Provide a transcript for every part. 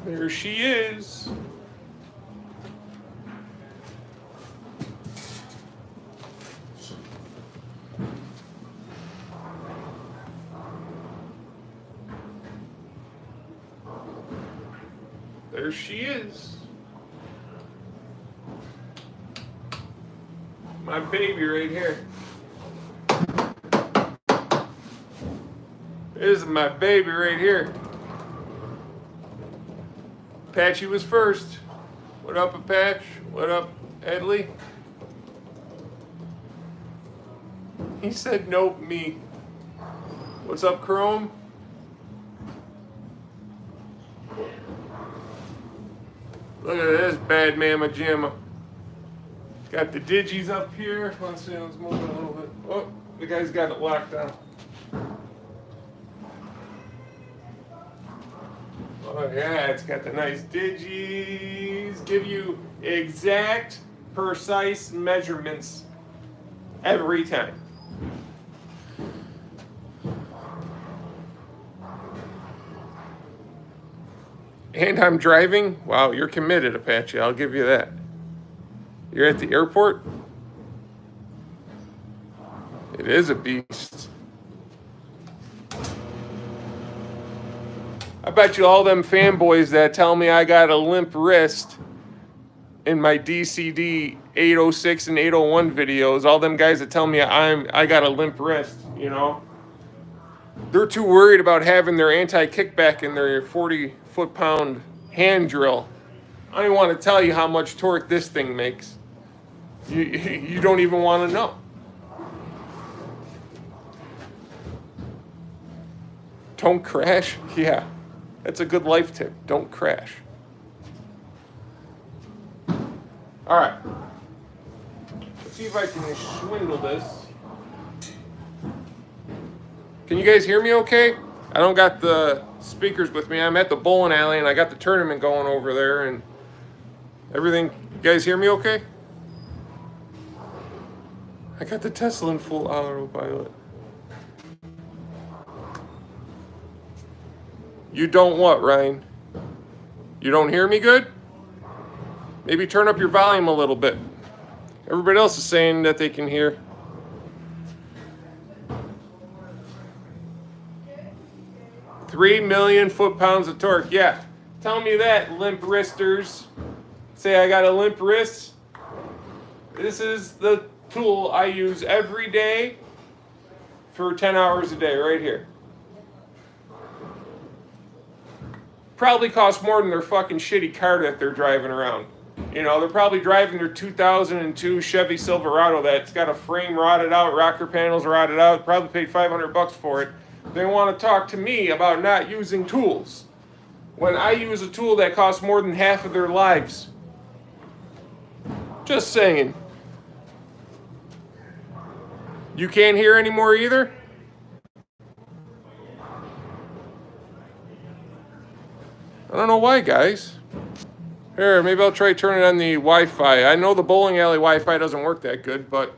There she is. There she is. My baby right here. This is my baby right here. Patchy was first. What up, Patch? What up, Edley? He said nope, me. What's up, Chrome? Look at this bad mamma jamma. Got the digis up here. Let's see, let's move it a little bit. Oh, the guy's got it locked down. Oh yeah, it's got the nice digis. Give you exact, precise measurements every time. And I'm driving? Wow, you're committed, Apache. I'll give you that. You're at the airport? It is a beast. I bet you all them fanboys that tell me I got a limp wrist in my DCD 806 and 801 videos, all them guys that tell me I got a limp wrist, you know, they're too worried about having their anti-kickback in their 40 foot-pound hand drill. I don't even want to tell you how much torque this thing makes. You don't even want to know. Don't crash? Yeah, that's a good life tip. Don't crash. All right. Let's see if I can swindle this. Can you guys hear me okay? I don't got the speakers with me. I'm at the bowling alley and I got the tournament going over there and everything. You guys hear me okay? I got the Tesla in full autopilot. You don't what, Ryan? You don't hear me good? Maybe turn up your volume a little bit. Everybody else is saying that they can hear. $3 million foot-pounds of torque. Yeah. Tell me that, limp wristers. Say I got a limp wrist. This is the tool I use every day for 10 hours a day right here. Probably costs more than their fucking shitty car that they're driving around. You know, they're probably driving their 2002 Chevy Silverado that's got a frame rotted out, rocker panels rotted out, probably paid $500 for it. They want to talk to me about not using tools when I use a tool that costs more than half of their lives. Just saying. You can't hear anymore either? I don't know why, guys. Here, maybe I'll try turning on the Wi-Fi. I know the bowling alley Wi-Fi doesn't work that good, but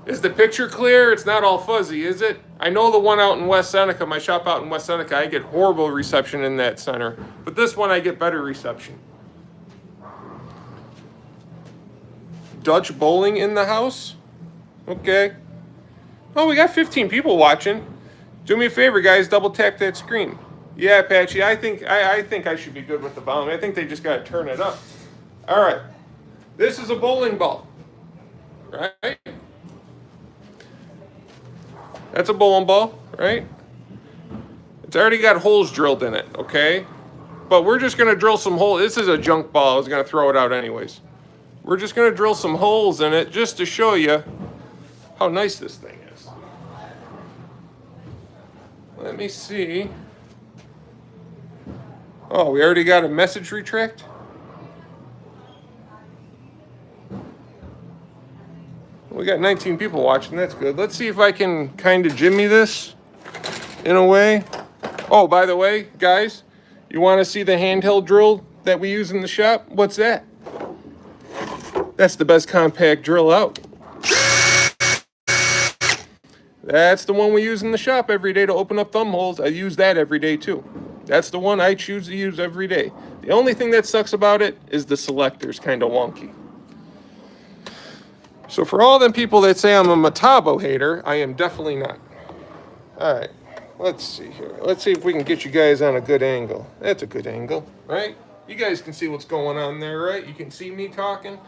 is the picture clear? It's not all fuzzy, is it? I know the one out in West Seneca, my shop out in West Seneca, I get horrible reception in that center. But this one, I get better reception. Dutch bowling in the house? Okay. Oh, we got 15 people watching. Do me a favor, guys, double tap that screen. Yeah, Apache, I think I should be good with the volume. I think they just got to turn it up. All right. This is a bowling ball, right? That's a bowling ball, right? It's already got holes drilled in it, okay? But we're just going to drill some holes. This is a junk ball. I was going to throw it out anyways. We're just going to drill some holes in it just to show you how nice this thing is. Let me see. Oh, we already got a message retract? We got 19 people watching. That's good. Let's see if I can kind of jimmy this in a way. Oh, by the way, guys, you want to see the handheld drill that we use in the shop? What's that? That's the best compact drill out. That's the one we use in the shop every day to open up thumb holes. I use that every day too. That's the one I choose to use every day. The only thing that sucks about it is the selector's kind of wonky. So for all them people that say I'm a Metabo hater, I am definitely not. All right, let's see here. Let's see if we can get you guys on a good angle. That's a good angle, right? You guys can see what's going on there, right? You can see me talking.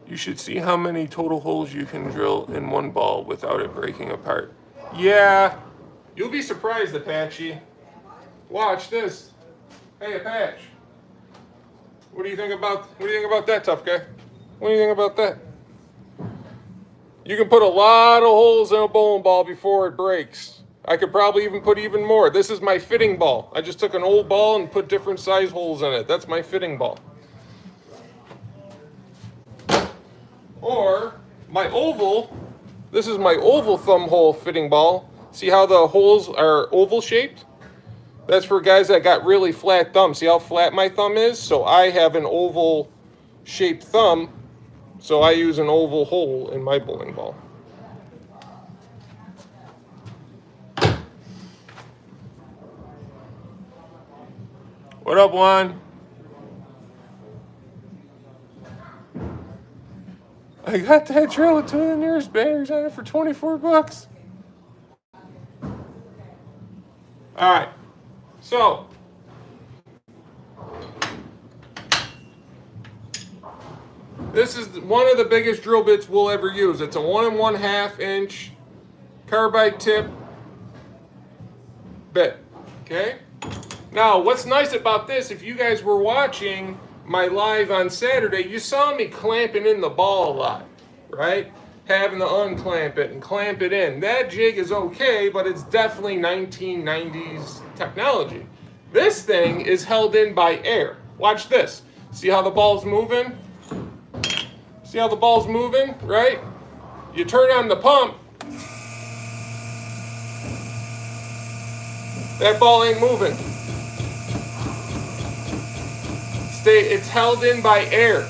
You should see how many total holes you can drill in one ball without it breaking apart. Yeah, you'll be surprised, Apache. Watch this. Hey, Apache. What do you think about that, tough guy? What do you think about that? You can put a lot of holes in a bowling ball before it breaks. I could probably even put even more. This is my fitting ball. I just took an old ball and put different size holes in it. That's my fitting ball. Or my oval, this is my oval thumb hole fitting ball. See how the holes are oval shaped? That's for guys that got really flat thumbs. See how flat my thumb is? So I have an oval shaped thumb, so I use an oval hole in my bowling ball. What up, Juan? I got that drill with two of the nearest batteries on it for 24 bucks. All right, so this is one of the biggest drill bits we'll ever use. It's a 1 1/2 inch carbide tip bit, okay? Now, what's nice about this, if you guys were watching my live on Saturday, you saw me clamping in the ball a lot, right? Having to unclamp it and clamp it in. That jig is okay, but it's definitely 1990s technology. This thing is held in by air. Watch this. See how the ball's moving? See how the ball's moving, right? You turn on the pump, that ball ain't moving. It's held in by air.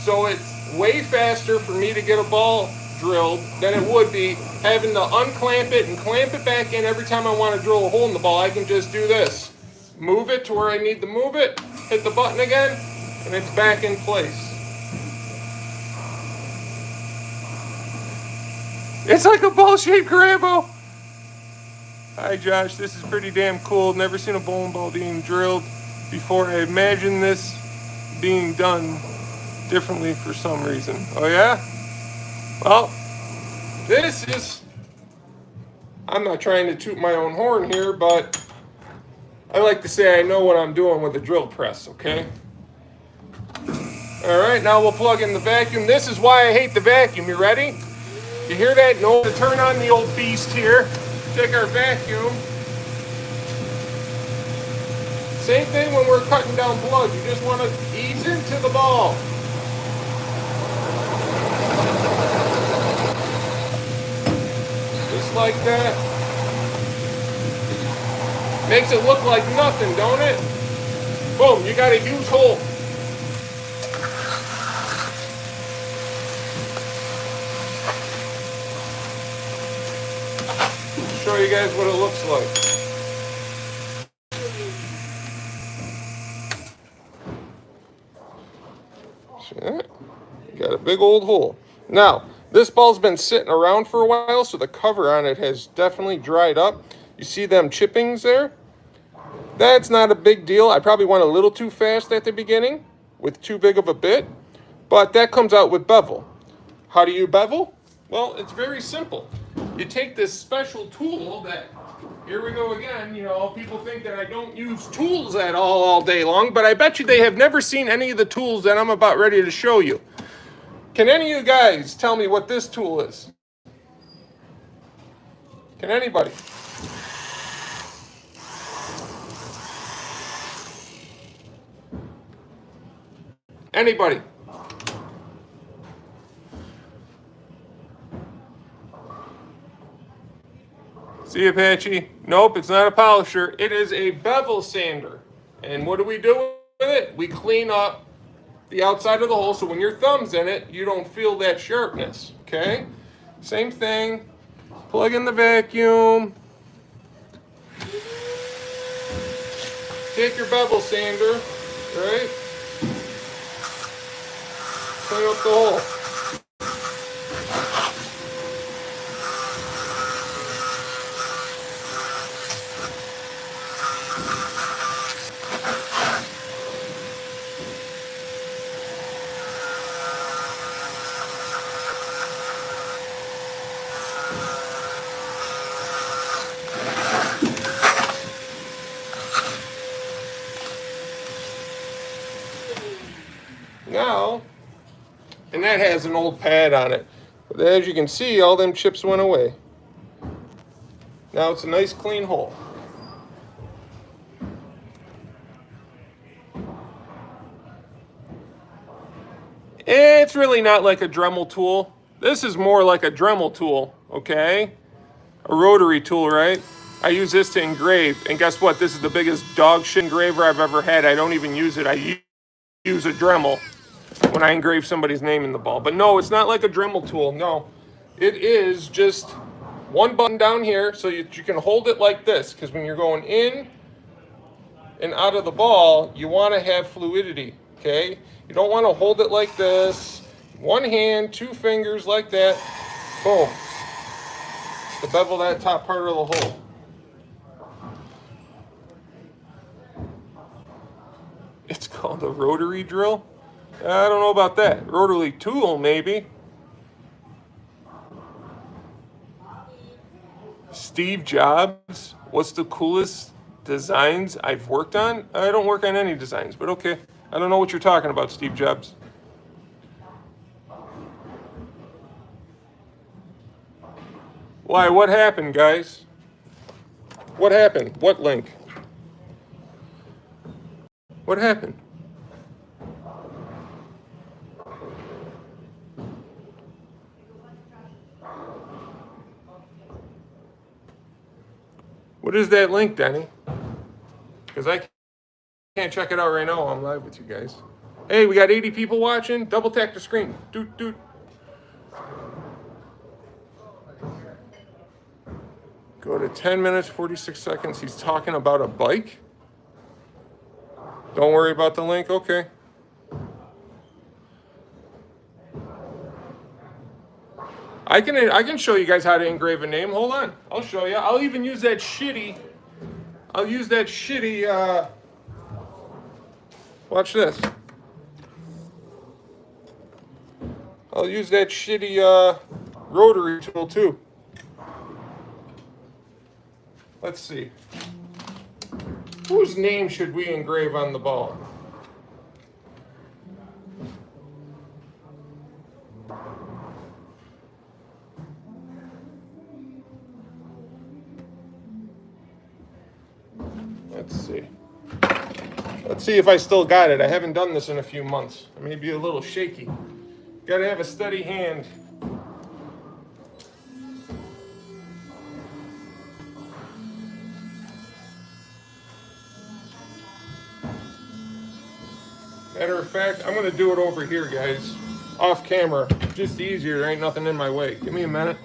So it's way faster for me to get a ball drilled than it would be having to unclamp it and clamp it back in every time I want to drill a hole in the ball. I can just do this. Move it to where I need to move it, hit the button again, and it's back in place. It's like a ball-shaped Grambo. Hi, Josh. This is pretty damn cool. Never seen a bowling ball being drilled before. I imagine this being done differently for some reason. Oh, yeah? Well, this is... I'm not trying to toot my own horn here, but I like to say I know what I'm doing with a drill press, okay? All right, now we'll plug in the vacuum. This is why I hate the vacuum. You ready? You hear that? No, to turn on the old beast here. Take our vacuum. Same thing when we're cutting down blood. You just want to ease into the ball. Just like that. Makes it look like nothing, don't it? Boom, you got a huge hole. Show you guys what it looks like. See that? Got a big old hole. Now, this ball's been sitting around for a while, so the cover on it has definitely dried up. You see them chippings there? That's not a big deal. I probably went a little too fast at the beginning with too big of a bit, but that comes out with bevel. How do you bevel? Well, it's very simple. You take this special tool that, here we go again, you know, people think that I don't use tools at all day long, but I bet you they have never seen any of the tools that I'm about ready to show you. Can any of you guys tell me what this tool is? Can anybody? Anybody? See, Apache? Nope, it's not a polisher. It is a bevel sander. And what do we do with it? We clean up the outside of the hole so when your thumb's in it, you don't feel that sharpness, okay? Same thing Plug in the vacuum. Take your bevel sander, right? Clean up the hole. Now, and that has an old pad on it. But as you can see, all them chips went away. Now it's a nice clean hole. It's really not like a Dremel tool. This is more like a Dremel tool, okay? A rotary tool, right? I use this to engrave, and guess what? This is the biggest dog shit engraver I've ever had. I don't even use it. I use a Dremel when I engrave somebody's name in the ball. But no, it's not like a Dremel tool, no. It is just one button down here so you can hold it like this, because when you're going in and out of the ball, you want to have fluidity, okay? You don't want to hold it like this. One hand, two fingers like that. Boom. To bevel that top part of the hole. It's called a rotary drill? I don't know about that. Rotary tool, maybe. Steve Jobs. What's the coolest designs I've worked on? I don't work on any designs, but okay. I don't know what you're talking about, Steve Jobs. Why? What happened, guys? What happened? What link? What happened? What is that link, Denny? Because I can't check it out right now. I'm live with you guys. Hey, we got 80 people watching. Double tap the screen. Doot, doot. Go to 10 minutes, 46 seconds. He's talking about a bike. Don't worry about the link. Okay. I can show you guys how to engrave a name. Hold on. I'll show you. I'll even use that shitty. Watch this. I'll use that shitty rotary tool too. Let's see. Whose name should we engrave on the ball? Let's see. Let's see if I still got it. I haven't done this in a few months. I may be a little shaky. Gotta have a steady hand. Matter of fact, I'm gonna do it over here, guys. Off camera. Just easier, there ain't nothing in my way. Give me a minute.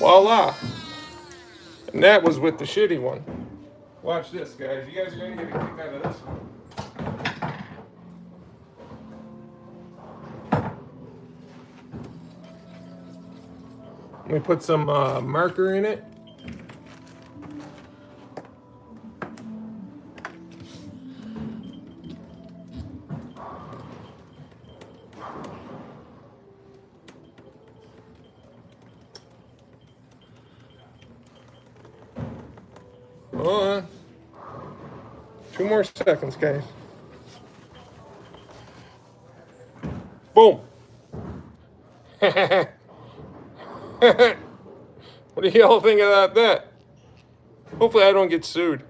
Voila. And that was with the shitty one. Watch this, guys. You guys are going to get a kick out of this one. Let me put some marker in it. Hold on. 2 more seconds, guys. Boom. What do y'all think about that? Hopefully I don't get sued.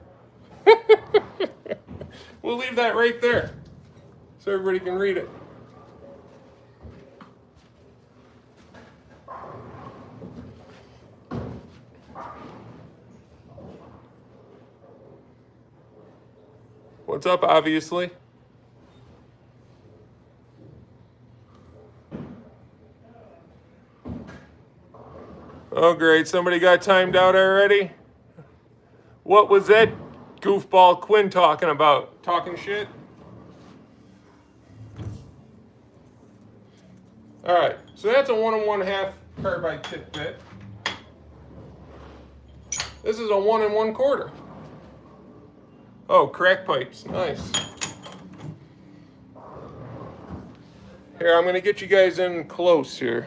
We'll leave that right there so everybody can read it. What's up, obviously? Oh, great. Somebody got timed out already? What was that goofball Quinn talking about? Talking shit? All right. So that's a 1 1/2 carbide tip bit. This is a 1 1/4. Oh, crack pipes. Nice. Here, I'm going to get you guys in close here.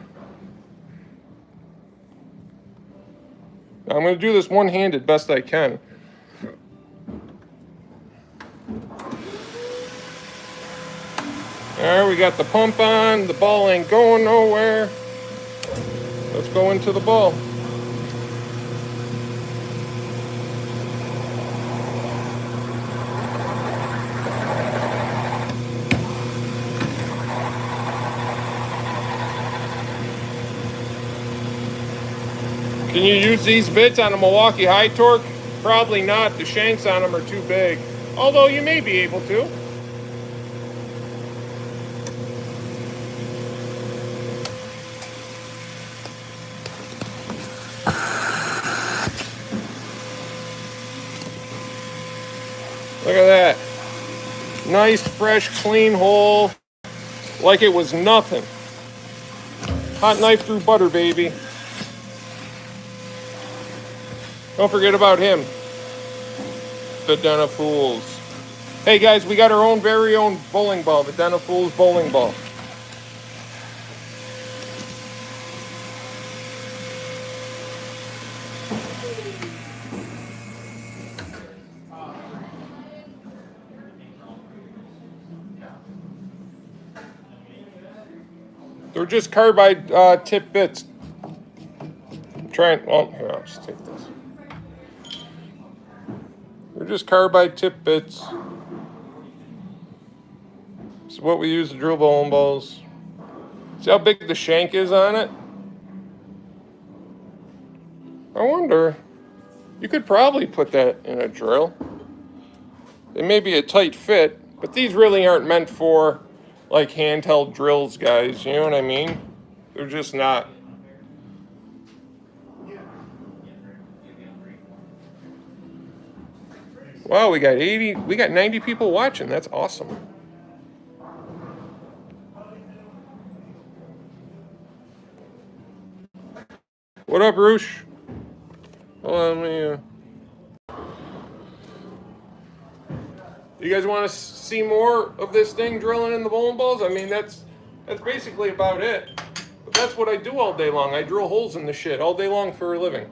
I'm going to do this one-handed best I can. All right, we got the pump on. The ball ain't going nowhere. Let's go into the ball. Can you use these bits on a Milwaukee high torque? Probably not. The shanks on them are too big. Although you may be able to. Look at that. Nice, fresh, clean hole. Like it was nothing. Hot knife through butter, baby. Don't forget about him. The Den of Fools. Hey guys, we got our own very own bowling ball. The Den of Fools bowling ball. They're just carbide tip bits. Oh, here, I'll just take this. They're just carbide tip bits. It's what we use to drill bowling balls. See how big the shank is on it? I wonder, you could probably put that in a drill. It may be a tight fit, but these really aren't meant for like handheld drills, guys. You know what I mean? They're just not. Wow, we got 90 people watching. That's awesome. What up, Roosh? Hold on, let me. You guys want to see more of this thing drilling in the bowling balls? I mean, that's basically about it. But that's what I do all day long. I drill holes in the shit all day long for a living.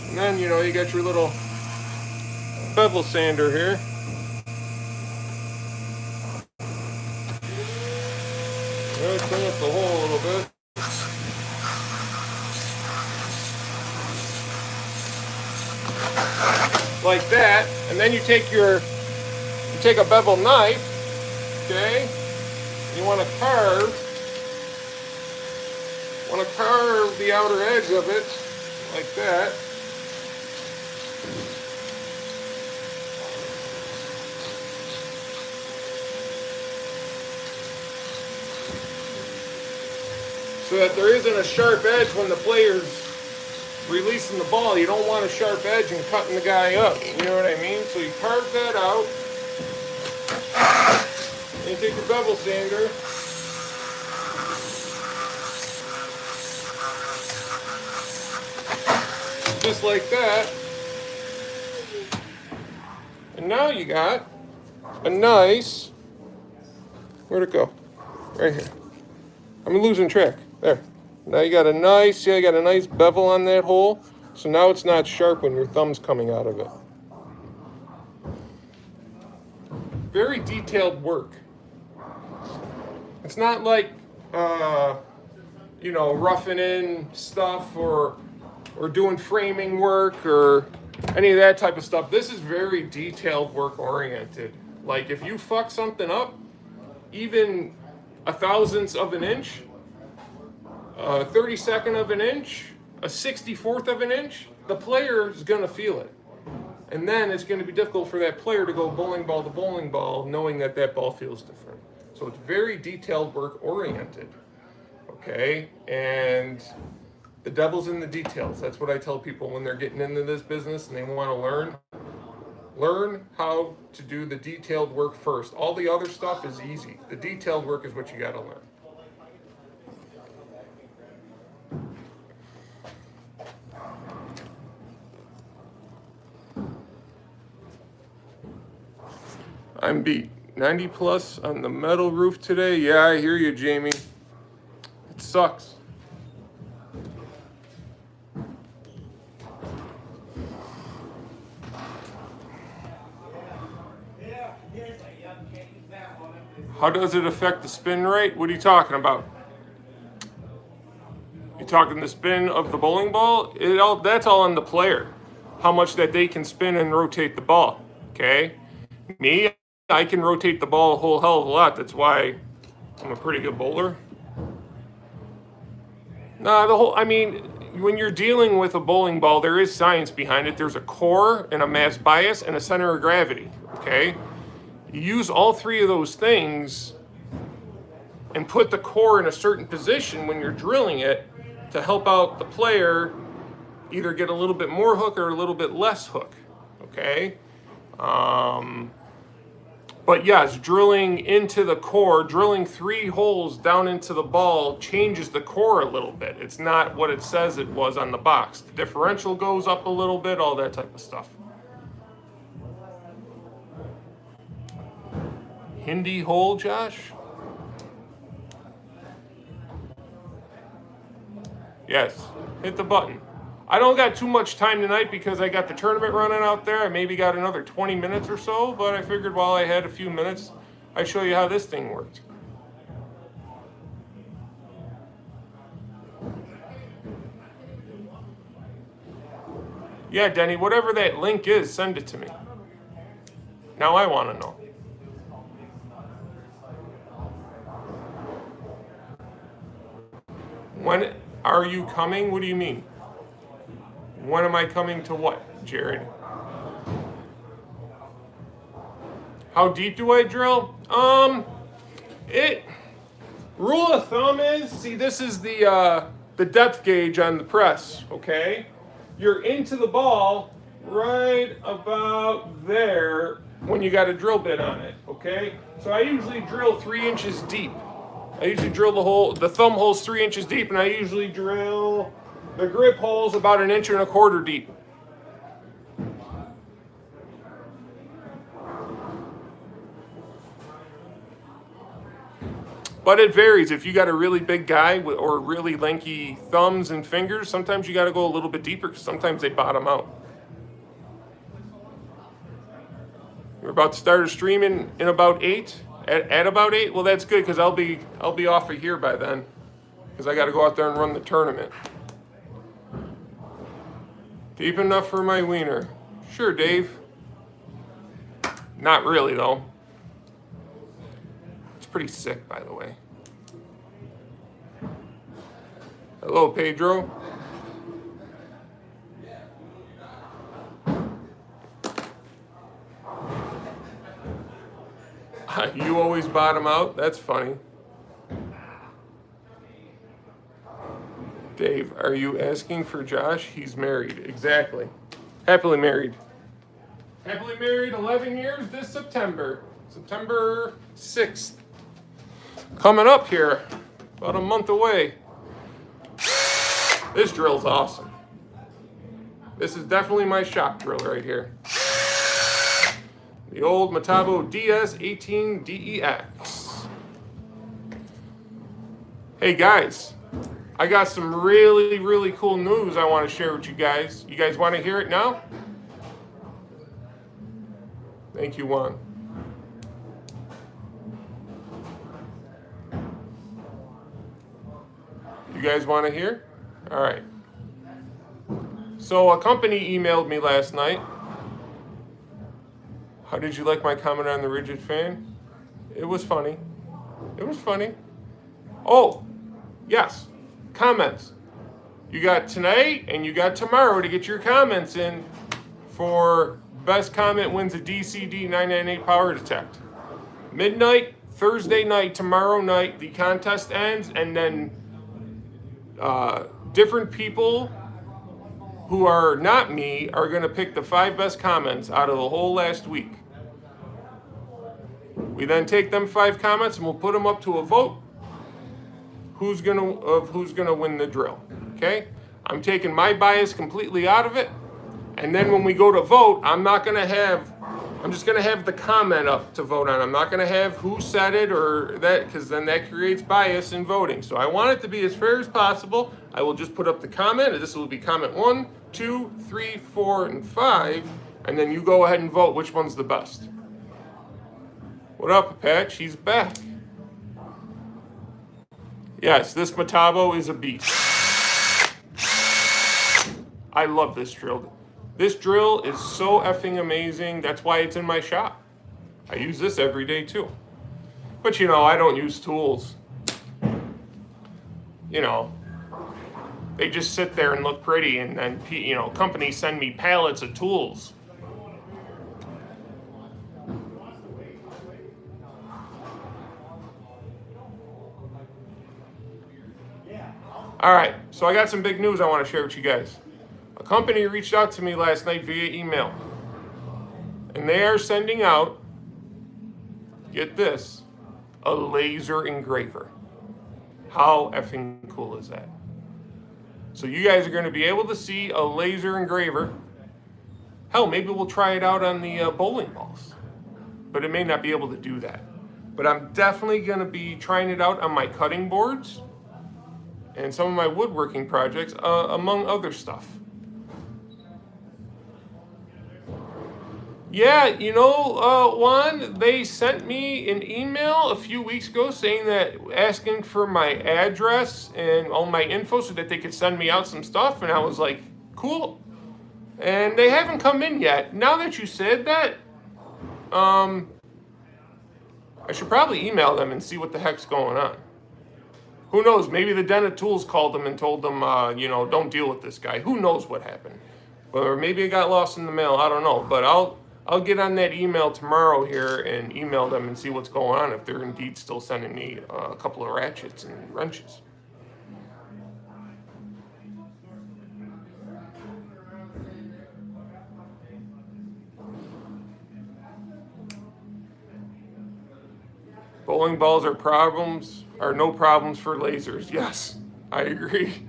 And then, you know, you got your little bevel sander here. Really clean up the hole a little bit. Like that, and then you take a bevel knife, okay? You want to carve the outer edge of it like that. so that there isn't a sharp edge when the player's releasing the ball. You don't want a sharp edge and cutting the guy up. You know what I mean? So you carve that out. And you take your bevel sander. Just like that. And now you got a nice, where'd it go? Right here. I'm losing track. There. Now you got a nice, see, I got a nice bevel on that hole. So now it's not sharp when your thumb's coming out of it. Very detailed work. It's not like, you know, roughing in stuff or doing framing work or any of that type of stuff. This is very detailed work oriented. Like if you fuck something up, even a thousandth of an inch, a 32nd of an inch, a 64th of an inch, the player is going to feel it. And then it's going to be difficult for that player to go bowling ball to bowling ball knowing that that ball feels different. So it's very detailed work oriented. Okay? And the devil's in the details. That's what I tell people when they're getting into this business and they want to learn. Learn how to do the detailed work first. All the other stuff is easy. The detailed work is what you got to learn. I'm beat. 90 plus on the metal roof today. Yeah, I hear you, Jamie. It sucks. How does it affect the spin rate? What are you talking about? You talking the spin of the bowling ball? That's all on the player. How much that they can spin and rotate the ball. Okay? Me, I can rotate the ball a whole hell of a lot. That's why I'm a pretty good bowler. Nah, I mean, when you're dealing with a bowling ball, there is science behind it. There's a core and a mass bias and a center of gravity, okay? You use all three of those things and put the core in a certain position when you're drilling it to help out the player either get a little bit more hook or a little bit less hook, okay? But yes, drilling into the core, drilling 3 holes down into the ball changes the core a little bit. It's not what it says it was on the box. The differential goes up a little bit, all that type of stuff. Hindi hole, Josh? Yes, hit the button. I don't got too much time tonight because I got the tournament running out there. I maybe got another 20 minutes or so, but I figured while I had a few minutes, I'd show you how this thing worked. Yeah, Denny, whatever that link is, send it to me. Now I want to know. When are you coming? What do you mean? When am I coming to what, Jared? How deep do I drill? Rule of thumb is, see, this is the depth gauge on the press, okay? You're into the ball right about there when you got a drill bit on it, okay? So I usually drill 3 inches deep. I usually drill the thumb hole's 3 inches deep, and I usually drill the grip hole's about 1.25 inches deep. But it varies. If you got a really big guy or really lanky thumbs and fingers, sometimes you got to go a little bit deeper because sometimes they bottom out. We're about to start a stream in about 8. At about 8, well, that's good because I'll be off of here by then because I got to go out there and run the tournament. Deep enough for my wiener. Sure, Dave. Not really, though. It's pretty sick, by the way. Hello, Pedro. You always bottom out? That's funny. Dave, are you asking for Josh? He's married. Exactly. Happily married. Happily married 11 years this September. September 6th. Coming up here. About a month away. This drill's awesome. This is definitely my shop drill right here. The old Metabo DS18DEX. Hey guys, I got some really, really cool news I want to share with you guys. You guys want to hear it now? Thank you, Juan. You guys want to hear? All right. So a company emailed me last night. How did you like my comment on the rigid fan? It was funny. It was funny. Oh, yes. Comments. You got tonight and you got tomorrow to get your comments in for best comment wins a DCD 998 Power Detect. Midnight, Thursday night, tomorrow night, the contest ends, and then different people who are not me are going to pick the 5 best comments out of the whole last week. We then take them 5 comments and we'll put them up to a vote. Who's gonna win the drill? Okay, I'm taking my bias completely out of it, and then when we go to vote, I'm just gonna have the comment up to vote on. I'm not gonna have who said it or that, because then that creates bias in voting. So I want it to be as fair as possible. I will just put up the comment, and this will be comment 1, 2, 3, 4, and 5, and then you go ahead and vote which one's the best. What up, Apache? He's back. Yes, this Metabo is a beast. I love this drill. This drill is so effing amazing. That's why it's in my shop. I use this every day too. But you know, I don't use tools. You know, they just sit there and look pretty, and then, you know, companies send me pallets of tools. All right, so I got some big news I want to share with you guys. A company reached out to me last night via email, and they are sending out, get this, a laser engraver. How effing cool is that? So you guys are going to be able to see a laser engraver. Hell, maybe we'll try it out on the bowling balls, but it may not be able to do that. But I'm definitely going to be trying it out on my cutting boards and some of my woodworking projects, among other stuff. Yeah, you know, Juan, they sent me an email a few weeks ago saying that, asking for my address and all my info so that they could send me out some stuff, and I was like, cool. And they haven't come in yet. Now that you said that, I should probably email them and see what the heck's going on. Who knows? Maybe the Den of Tools called them and told them, you know, don't deal with this guy. Who knows what happened? Or maybe it got lost in the mail. I don't know. But I'll get on that email tomorrow here and email them and see what's going on, if they're indeed still sending me a couple of ratchets and wrenches. Bowling balls are no problems for lasers. Yes, I agree.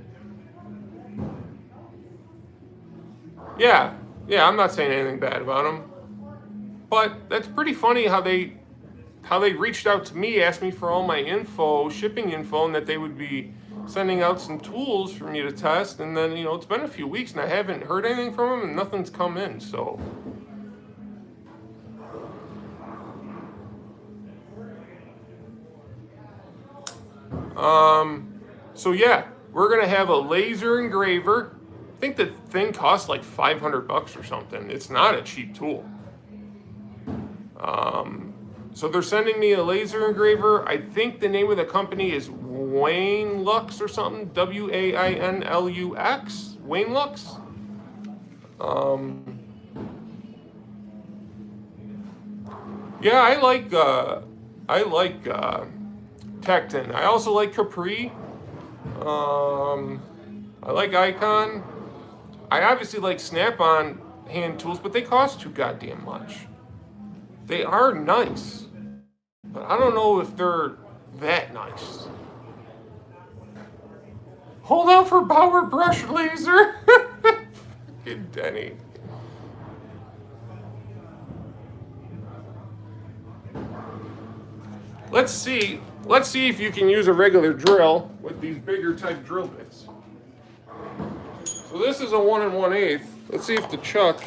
Yeah, I'm not saying anything bad about them. But that's pretty funny how they reached out to me, asked me for all my info, shipping info, and that they would be sending out some tools for me to test. And then, you know, it's been a few weeks and I haven't heard anything from them and nothing's come in, so. So yeah, we're gonna have a laser engraver. I think the thing costs like $500 or something. It's not a cheap tool. So they're sending me a laser engraver. I think the name of the company is Wainlux or something. Wainlux. Wainlux. Yeah, I like Tecton. I also like Capri. I like Icon. I obviously like Snap-on hand tools, but they cost too goddamn much. They are nice, but I don't know if they're that nice. Hold out for Bauer brush laser. Fucking Denny. Let's see if you can use a regular drill with these bigger type drill bits. So this is a 1 1/8. Let's see if the chuck,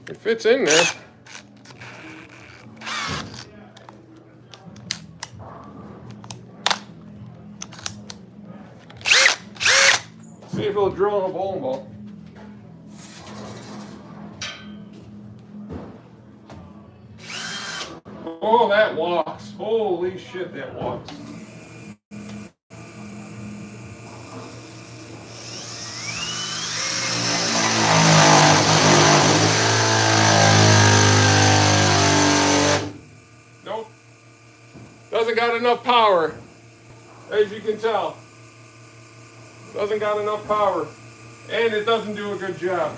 it fits in there. See if it'll drill in a bowling ball. Oh, that walks. Holy shit, that walks. Nope. Doesn't got enough power. As you can tell. Doesn't got enough power. And it doesn't do a good job.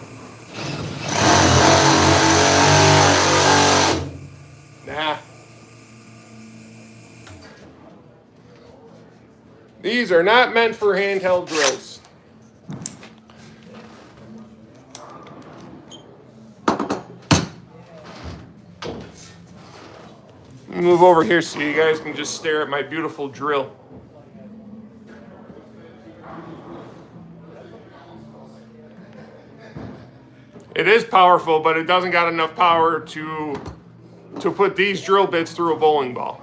Nah. These are not meant for handheld drills. Move over here so you guys can just stare at my beautiful drill. It is powerful, but it doesn't got enough power to put these drill bits through a bowling ball.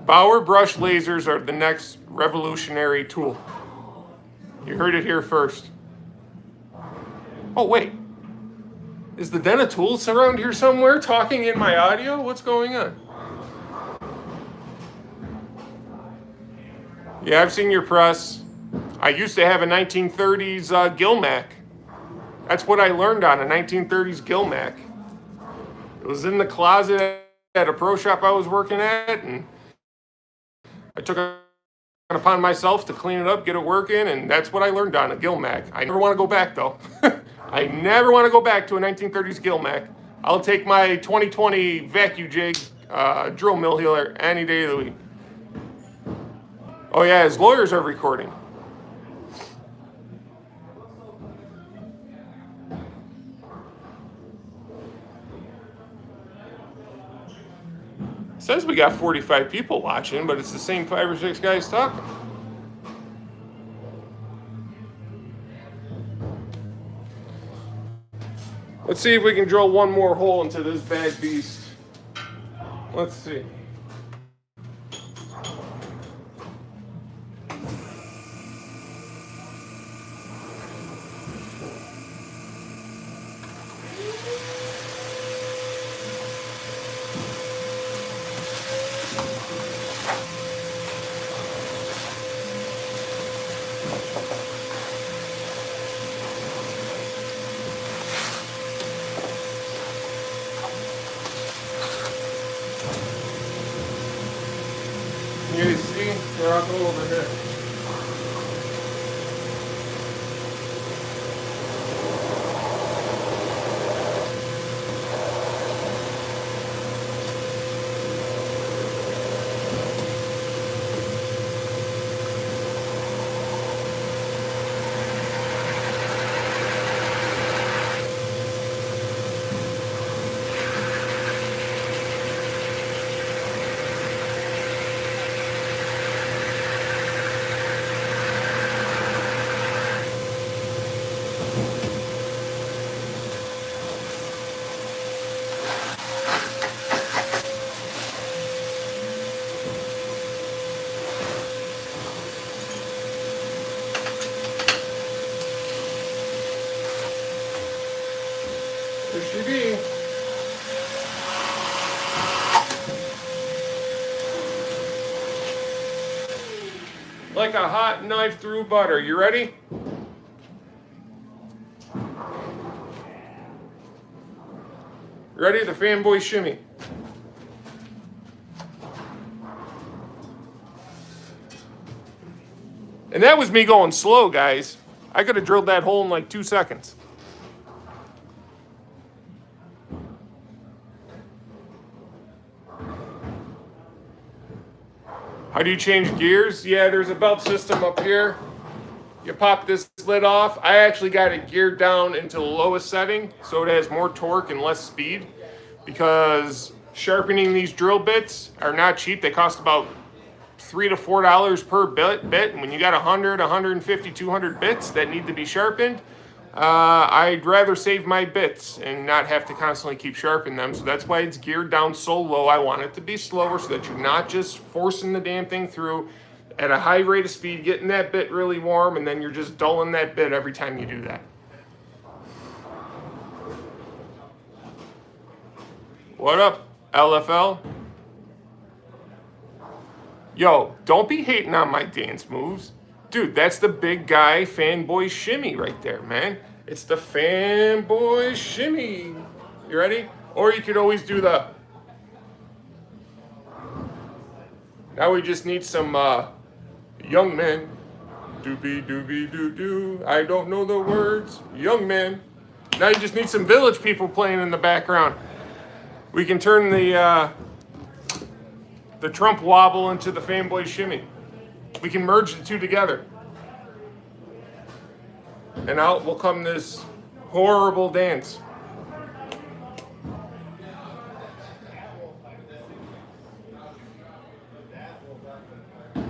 Bauer brush lasers are the next revolutionary tool. You heard it here first. Oh, wait. Is the Den of Tools around here somewhere talking in my audio? What's going on? Yeah, I've seen your press. I used to have a 1930s Gilmac. That's what I learned on, a 1930s Gilmac. It was in the closet at a pro shop I was working at, and I took it upon myself to clean it up, get it working, and that's what I learned on a Gilmac. I never want to go back, though. I never want to go back to a 1930s Gilmac. I'll take my 2020 vacuum jig drill mill healer any day of the week. Oh yeah, his lawyers are recording. It says we got 45 people watching, but it's the same 5 or 6 guys talking. Let's see if we can drill one more hole into this bad beast. Let's see. You guys see? They're up over here. There she be. Like a hot knife through butter. You ready? Ready? The fanboy shimmy. And that was me going slow, guys. I could have drilled that hole in like 2 seconds. How do you change gears? Yeah, there's a belt system up here. You pop this lid off. I actually got it geared down into the lowest setting so it has more torque and less speed, because sharpening these drill bits are not cheap. They cost about $3 to $4 per bit. And when you got 100, 150, 200 bits that need to be sharpened, I'd rather save my bits and not have to constantly keep sharpening them. So that's why it's geared down so low. I want it to be slower so that you're not just forcing the damn thing through at a high rate of speed, getting that bit really warm, and then you're just dulling that bit every time you do that. What up, LFL? Yo, don't be hating on my dance moves. Dude, that's the big guy fanboy shimmy right there, man. It's the fanboy shimmy. You ready? Or you could always do the... Now we just need some young men. Doobie doobie doo doo. I don't know the words. Young men. Now you just need some village people playing in the background. We can turn the Trump wobble into the fanboy shimmy. We can merge the two together. And out will come this horrible dance.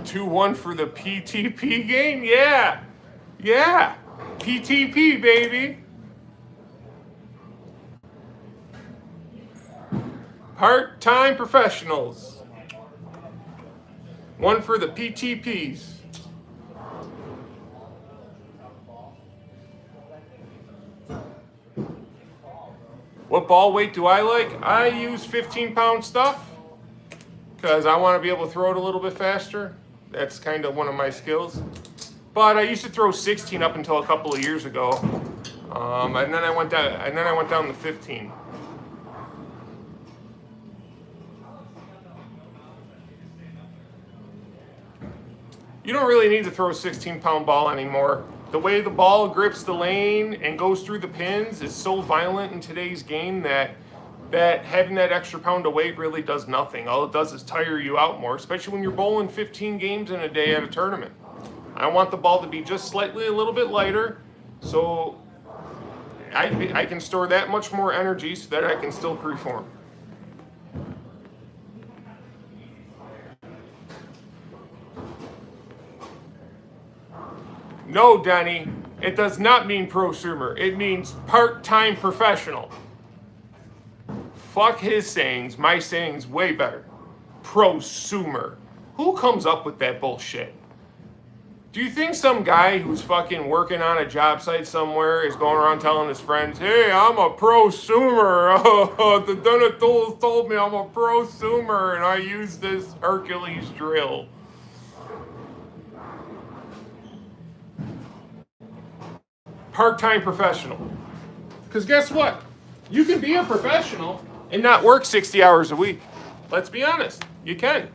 2-1 for the PTP game? Yeah. Yeah. PTP, baby. Part-time professionals. 1 for the PTPs. What ball weight do I like? I use 15-pound stuff because I want to be able to throw it a little bit faster. That's kind of one of my skills. But I used to throw 16 up until a couple of years ago, and then I went down to 15. You don't really need to throw a 16-pound ball anymore. The way the ball grips the lane and goes through the pins is so violent in today's game that having that extra pound of weight really does nothing. All it does is tire you out more, especially when you're bowling 15 games in a day at a tournament. I want the ball to be just slightly a little bit lighter so I can store that much more energy so that I can still perform. No, Denny, it does not mean prosumer. It means part-time professional. Fuck his sayings. My saying's way better. Prosumer. Who comes up with that bullshit? Do you think some guy who's fucking working on a job site somewhere is going around telling his friends, hey, I'm a prosumer. The Donatools told me I'm a prosumer and I use this Hercules drill. Part-time professional. Because guess what? You can be a professional and not work 60 hours a week. Let's be honest. You can.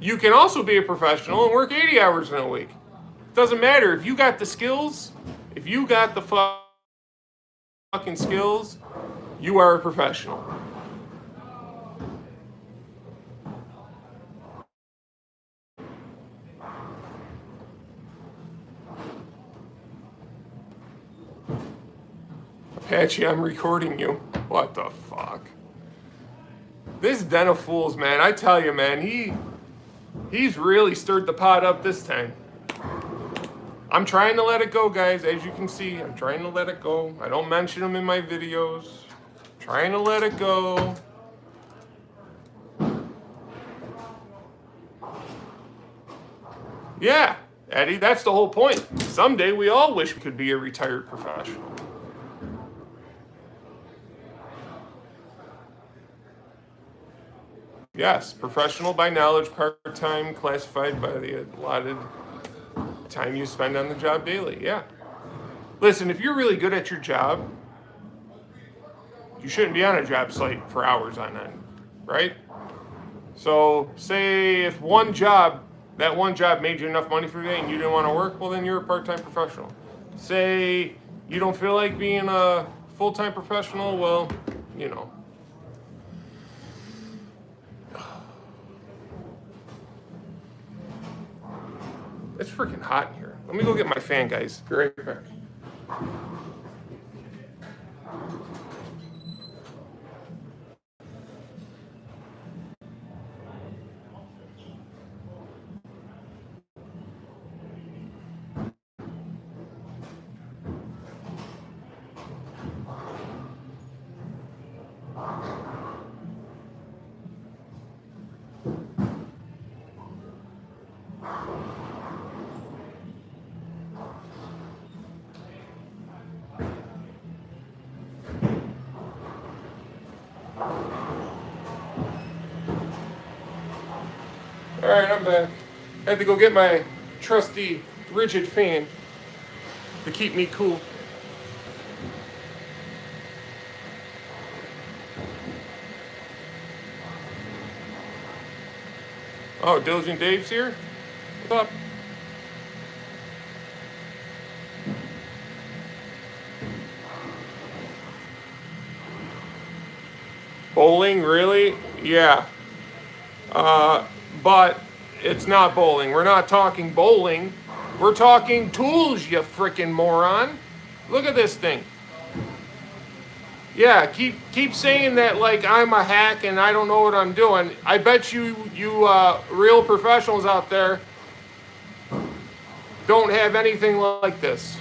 You can also be a professional and work 80 hours in a week. It doesn't matter. If you got the skills, if you got the fucking skills, you are a professional. Apache, I'm recording you. What the fuck? This den of fools, man. I tell you, man, he's really stirred the pot up this time. I'm trying to let it go, guys. As you can see, I'm trying to let it go. I don't mention them in my videos. I'm trying to let it go. Yeah, Eddie, that's the whole point. Someday we all wish we could be a retired professional. Yes, professional by knowledge, part-time, classified by the allotted time you spend on the job daily. Yeah. Listen, if you're really good at your job, you shouldn't be on a job site for hours on end, right? So say if that one job made you enough money for the day and you didn't want to work, well then you're a part-time professional. Say you don't feel like being a full-time professional, well, you know. It's freaking hot in here. Let me go get my fan, guys. Be right back. All right, I'm back. I had to go get my trusty rigid fan to keep me cool. Oh, Diligent Dave's here? What's up? Bowling, really? Yeah. But it's not bowling. We're not talking bowling. We're talking tools, you frickin' moron. Look at this thing. Yeah, keep saying that like I'm a hack and I don't know what I'm doing. I bet you real professionals out there don't have anything like this.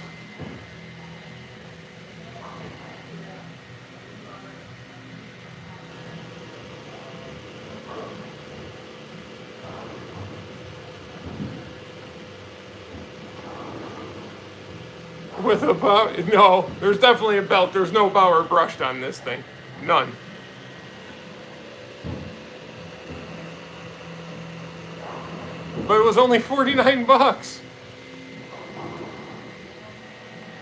With a bow? No, there's definitely a belt. There's no bower brushed on this thing. None. But it was only 49 bucks.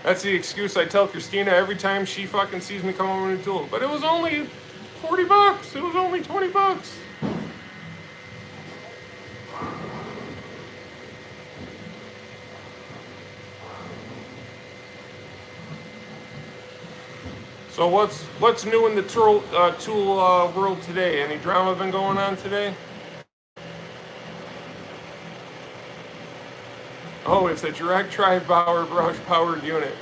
That's the excuse I tell Christina every time she fucking sees me come home with a tool. But it was only 40 bucks. It was only 20 bucks. So what's new in the tool world today? Any drama been going on today? Oh, it's a direct drive bower brush powered unit.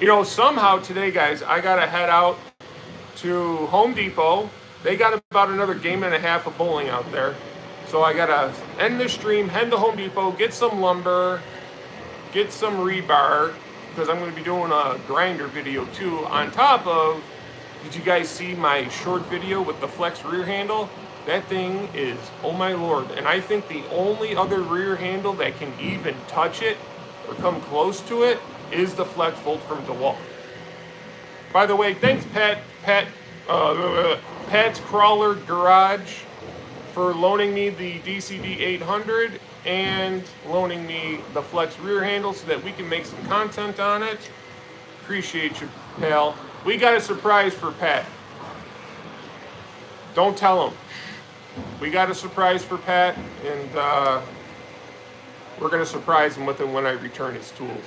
You know, somehow today, guys, I gotta head out to Home Depot. They got about another game and a half of bowling out there. So I gotta end the stream, head to Home Depot, get some lumber, get some rebar, because I'm going to be doing a grinder video too. On top of, did you guys see my short video with the flex rear handle? That thing is, oh my lord. And I think the only other rear handle that can even touch it or come close to it is the flex bolt from DeWalt. By the way, thanks Pat's Crawler Garage for loaning me the DCD 800 and loaning me the flex rear handle so that we can make some content on it. Appreciate you, pal. We got a surprise for Pat. Don't tell him. We got a surprise for Pat, and we're going to surprise him with it when I return his tools.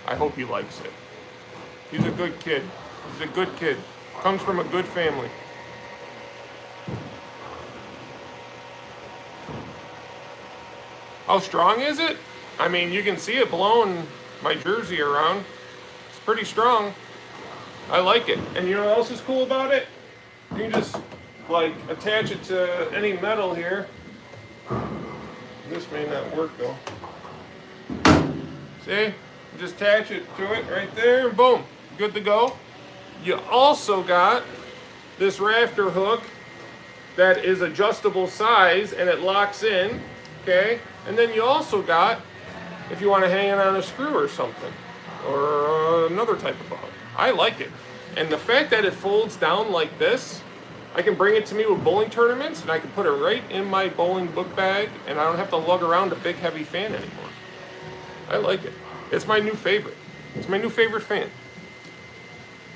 I hope he likes it. He's a good kid. He's a good kid. Comes from a good family. How strong is it? I mean, you can see it blowing my jersey around. It's pretty strong. I like it. And you know what else is cool about it? You can just, like, attach it to any metal here. This may not work, though. See? Just attach it to it right there, and boom. Good to go. You also got this rafter hook that is adjustable size, and it locks in, okay? And then you also got, if you want to hang it on a screw or something, or another type of hook. I like it. And the fact that it folds down like this, I can bring it to me with bowling tournaments, and I can put it right in my bowling book bag, and I don't have to lug around a big heavy fan anymore. I like it. It's my new favorite. It's my new favorite fan.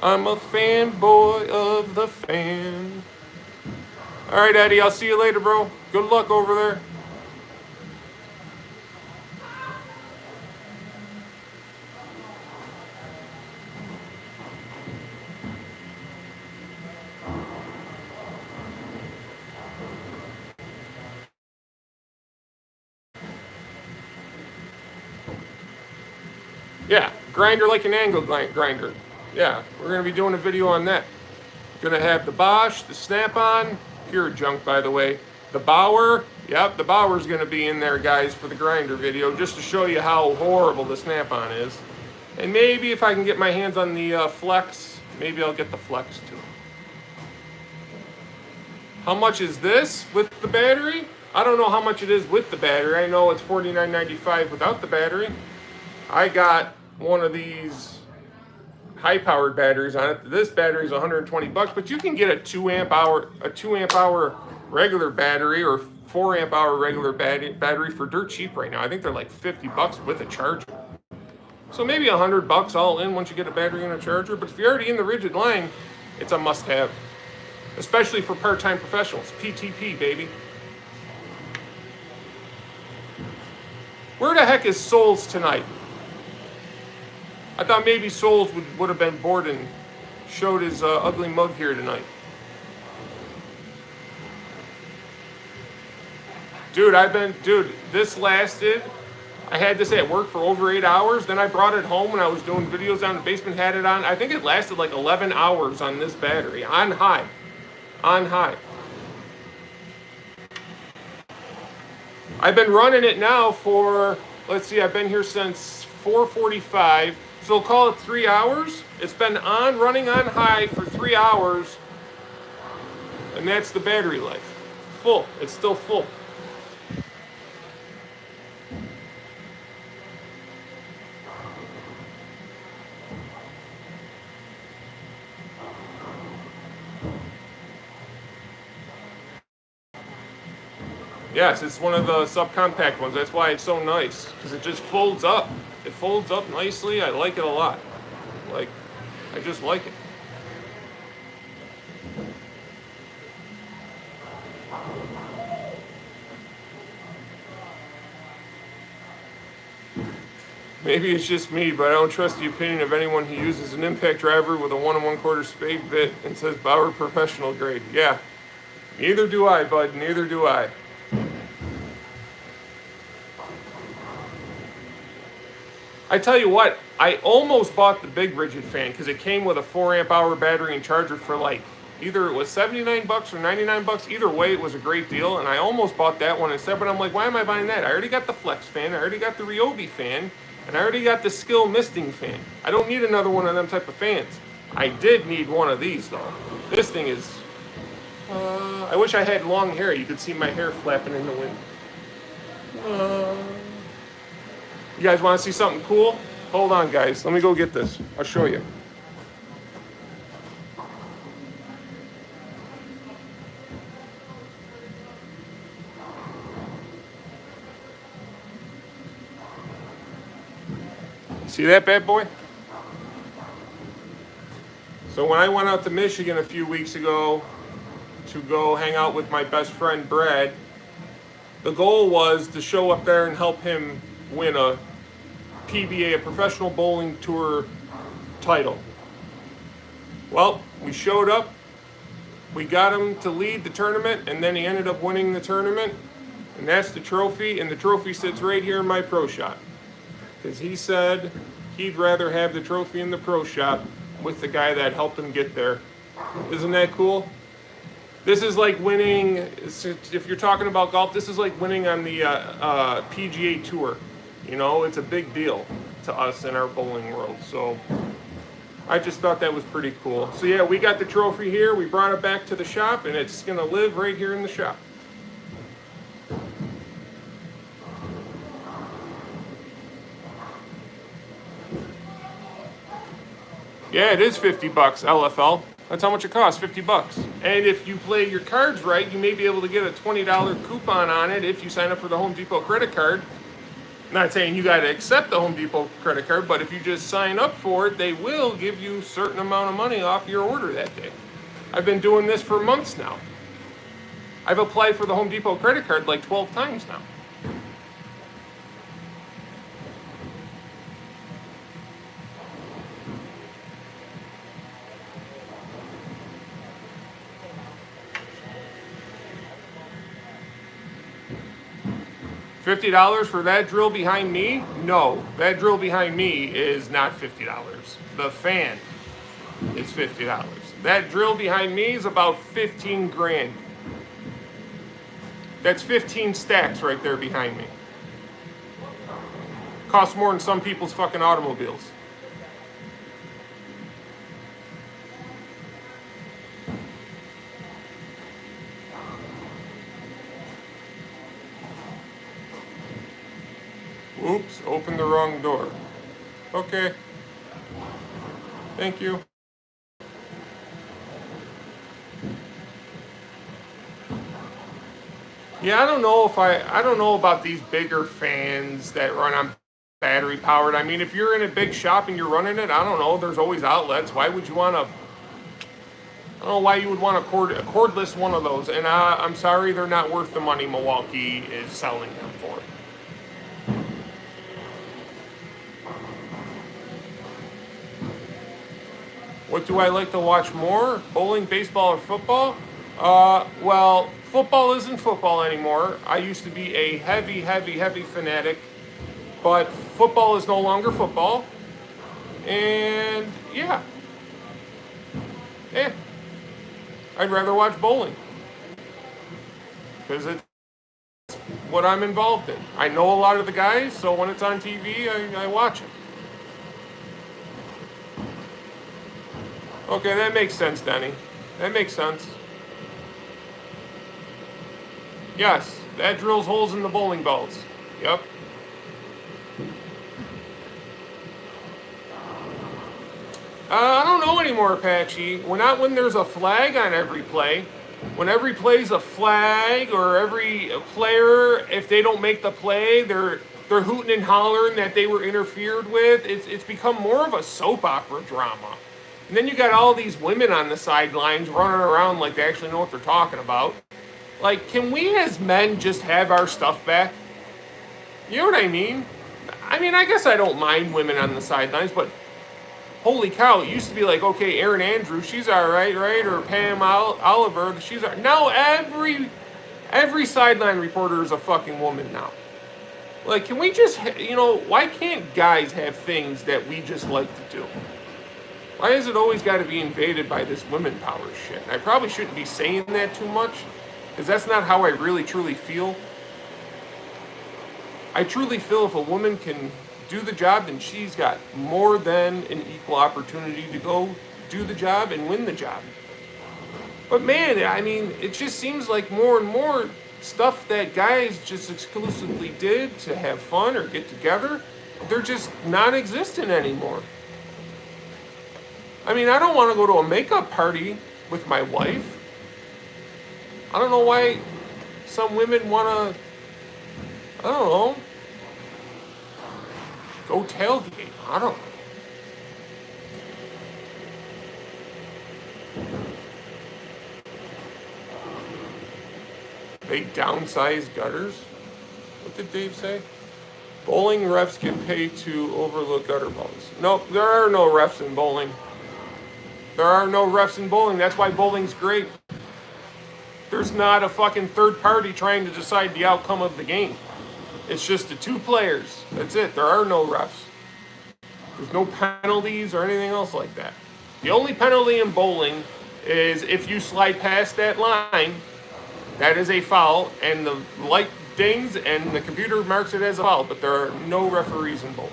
I'm a fanboy of the fan. All right, Eddie, I'll see you later, bro. Good luck over there. Yeah, grinder like an angle grinder. Yeah, we're going to be doing a video on that. Going to have the Bosch, the Snap-on, pure junk by the way. The Bauer, yep, the Bauer's going to be in there, guys, for the grinder video, just to show you how horrible the Snap-on is. And maybe if I can get my hands on the Flex, maybe I'll get the Flex too. How much is this with the battery? I don't know how much it is with the battery. I know it's $49.95 without the battery. I got one of these high-powered batteries on it. This battery is 120 bucks, but you can get a 2 amp hour regular battery or 4 amp hour regular battery for dirt cheap right now. I think they're like 50 bucks with a charger. So maybe 100 bucks all in once you get a battery and a charger. But if you're already in the rigid line, it's a must-have, especially for part-time professionals. PTP, baby. Where the heck is Souls tonight? I thought maybe Souls would have been bored and showed his ugly mug here tonight. Dude, this lasted, I had this at work for over 8 hours. Then I brought it home when I was doing videos down in the basement, had it on. I think it lasted like 11 hours on this battery, on high. I've been running it now for, let's see, I've been here since 4:45. So call it 3 hours. It's been running on high for 3 hours. And that's the battery life. Full. It's still full. Yes, it's one of the subcompact ones. That's why it's so nice, because it just folds up. It folds up nicely. I like it a lot. I just like it. Maybe it's just me, but I don't trust the opinion of anyone who uses an impact driver with a 1 1/4 spade bit and says Bauer professional grade. Yeah, neither do I, bud. Neither do I. I tell you what, I almost bought the big rigid fan because it came with a 4 amp hour battery and charger for like, either it was 79 bucks or 99 bucks. Either way, it was a great deal. And I almost bought that one instead, but I'm like, why am I buying that? I already got the Flex fan. I already got the Ryobi fan. And I already got the Skill misting fan. I don't need another one of them type of fans. I did need one of these though. This thing is, I wish I had long hair. You could see my hair flapping in the wind. You guys want to see something cool? Hold on, guys. Let me go get this. I'll show you. See that bad boy? So when I went out to Michigan a few weeks ago to go hang out with my best friend Brad, the goal was to show up there and help him win a PBA, a Professional Bowling Tour title. Well, we showed up, we got him to lead the tournament, and then he ended up winning the tournament. And that's the trophy, and the trophy sits right here in my pro shop. Because he said he'd rather have the trophy in the pro shop with the guy that helped him get there. Isn't that cool? This is like winning, if you're talking about golf, this is like winning on the PGA Tour. You know, it's a big deal to us in our bowling world. So I just thought that was pretty cool. So yeah, we got the trophy here. We brought it back to the shop, and it's going to live right here in the shop. Yeah, it is 50 bucks, LFL. That's how much it costs, 50 bucks. And if you play your cards right, you may be able to get a $20 coupon on it if you sign up for the Home Depot credit card. Not saying you got to accept the Home Depot credit card, but if you just sign up for it, they will give you a certain amount of money off your order that day. I've been doing this for months now. I've applied for the Home Depot credit card like 12 times now. $50 for that drill behind me? No, that drill behind me is not $50. The fan is $50. That drill behind me is about 15 grand. That's 15 stacks right there behind me. Costs more than some people's fucking automobiles. Oops, opened the wrong door. Okay. Thank you. Yeah, I don't know about these bigger fans that run on battery powered. I mean, if you're in a big shop and you're running it, I don't know, there's always outlets. Why would you want to, I don't know why you would want a cordless one of those. And I'm sorry, they're not worth the money Milwaukee is selling them for. What do I like to watch more? Bowling, baseball, or football? Well, football isn't football anymore. I used to be a heavy fanatic, but football is no longer football. And yeah, I'd rather watch bowling because it's what I'm involved in. I know a lot of the guys, so when it's on TV, I watch it. Okay, that makes sense, Denny. That makes sense. Yes, that drills holes in the bowling balls. Yep. I don't know anymore, Apache. Not when there's a flag on every play. When every play's a flag, or every player, if they don't make the play, they're hooting and hollering that they were interfered with. It's become more of a soap opera drama. And then you got all these women on the sidelines running around like they actually know what they're talking about. Like, can we as men just have our stuff back? You know what I mean? I guess I don't mind women on the sidelines, but holy cow, it used to be like, okay, Erin Andrews, she's all right, right? Or Pam Oliver, she's all right. Now every sideline reporter is a fucking woman now. Like, can we just, why can't guys have things that we just like to do? Why has it always got to be invaded by this women power shit? I probably shouldn't be saying that too much, because that's not how I really truly feel. I truly feel if a woman can do the job, then she's got more than an equal opportunity to go do the job and win the job. But man, it just seems like more and more stuff that guys just exclusively did to have fun or get together, they're just non-existent anymore. I don't want to go to a makeup party with my wife. I don't know why some women want to, I don't know, go tailgate. I don't know. They downsize gutters? What did Dave say? Bowling refs get paid to overlook gutter balls. Nope, there are no refs in bowling. There are no refs in bowling. That's why bowling's great. There's not a fucking third party trying to decide the outcome of the game. It's just the two players. That's it. There are no refs. There's no penalties or anything else like that. The only penalty in bowling is if you slide past that line, that is a foul, and the light dings and the computer marks it as a foul, but there are no referees in bowling.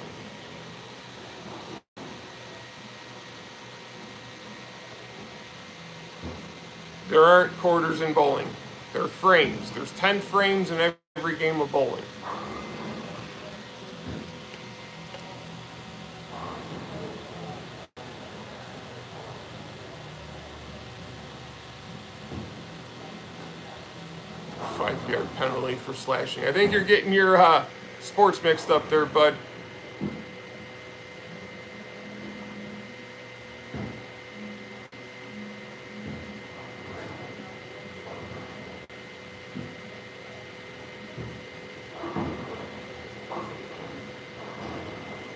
There aren't quarters in bowling. There are frames. There's 10 frames in every game of bowling. Five-yard penalty for slashing. I think you're getting your sports mixed up there, bud.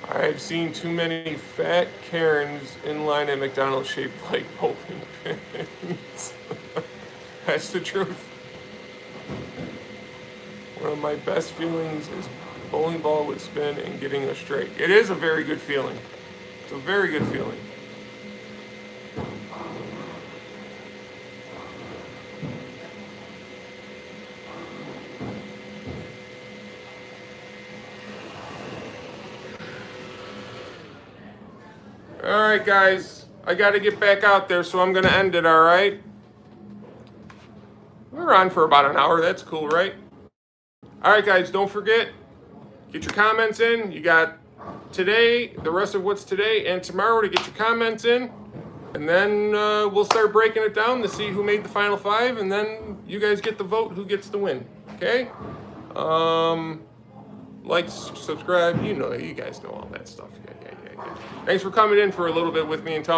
I've seen too many fat Karens in line at McDonald's shaped like bowling pins. That's the truth. One of my best feelings is bowling ball would spin and getting a strike. It is a very good feeling. It's a very good feeling. All right, guys, I got to get back out there, so I'm going to end it, all right? We're on for about an hour. That's cool, right? All right, guys, don't forget, get your comments in. You got today, the rest of what's today, and tomorrow to get your comments in. And then we'll start breaking it down to see who made the final five, and then you guys get the vote who gets the win, okay? Like, subscribe, you guys know all that stuff. Yeah. Thanks for coming in for a little bit with me and talking.